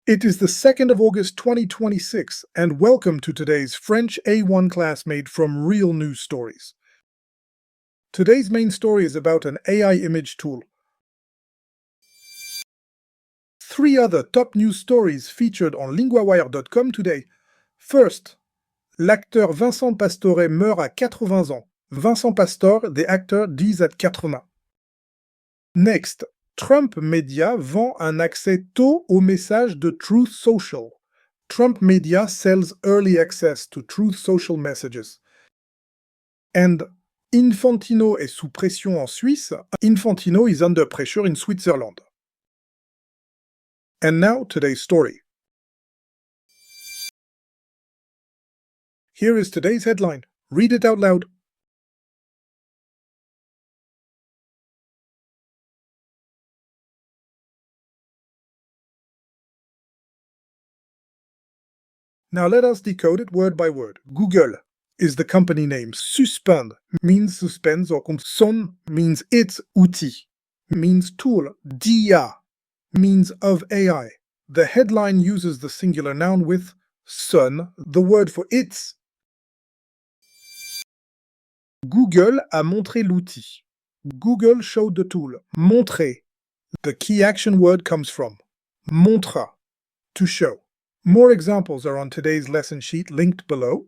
It is the 2nd of August 2026, and welcome to today's French A1 class made from real news stories. Today's main story is about an AI image tool. 3 other top news stories featured on LINGUAWIRE.com today. First, l'acteur Vincent Pastore meurt à 80 ans. Vincent Pastor, the actor, dies at 80. Next, Trump Media vend un accès tôt au message de Truth Social. Trump Media sells early access to Truth Social messages. And Infantino est sous pression en Suisse. Infantino is under pressure in Switzerland. And now today's story. Here is today's headline. Read it out loud. Now let us decode it word by word. Google is the company name. Suspend means suspends or son means its, outil means tool. D'IA means of AI. The headline uses the singular noun with son, the word for its. Google a montré l'outil. Google showed the tool. Montrer. The key action word comes from montrer, to show. More examples are on today's lesson sheet linked below.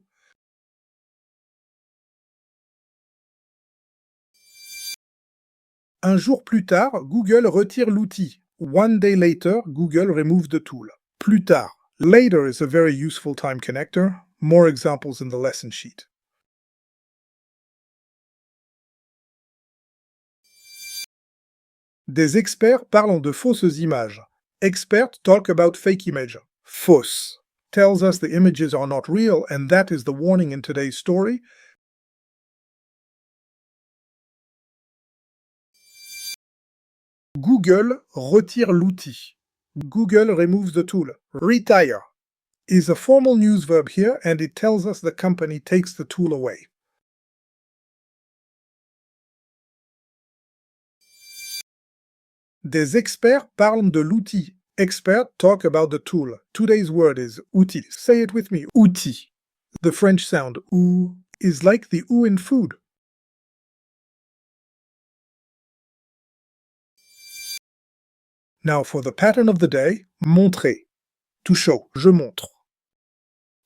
Un jour plus tard, Google retire l'outil. One day later, Google removes the tool. Plus tard. Later is a very useful time connector. More examples in the lesson sheet. Des experts parlent de fausses images. Experts talk about fake image. Fausse tells us the images are not real, and that is the warning in today's story. Google retire l'outil. Google removes the tool. Retire is a formal news verb here, and it tells us the company takes the tool away. Des experts parlent de l'outil. Experts talk about the tool. Today's word is outil. Say it with me. Outil. The French sound ou is like the ou in food. Now for the pattern of the day, montrer. To show. Je montre.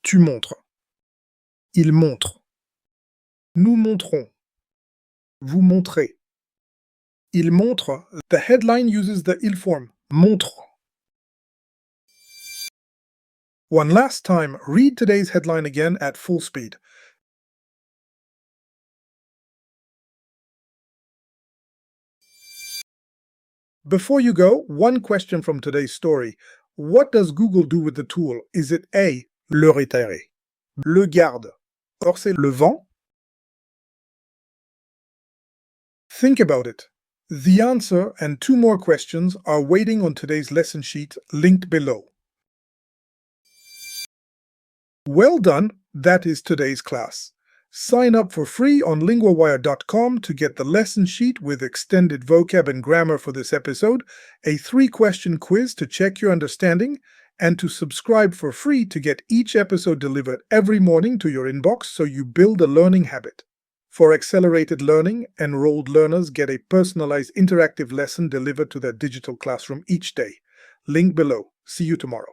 Tu montres. Il montre. Nous montrons. Vous montrez. Il montre. The headline uses the il form. Montre. One last time, read today's headline again at full speed. Before you go, one question from today's story. What does Google do with the tool? Is it A, le retirer, le garde, or c'est le vend? Think about it. The answer and 2 more questions are waiting on today's lesson sheet linked below. Well done, that is today's class. Sign up for free on linguawire.com to get the lesson sheet with extended vocab and grammar for this episode, a 3-question quiz to check your understanding, and to subscribe for free to get each episode delivered every morning to your inbox so you build a learning habit. For accelerated learning, enrolled learners get a personalized interactive lesson delivered to their digital classroom each day. Link below. See you tomorrow.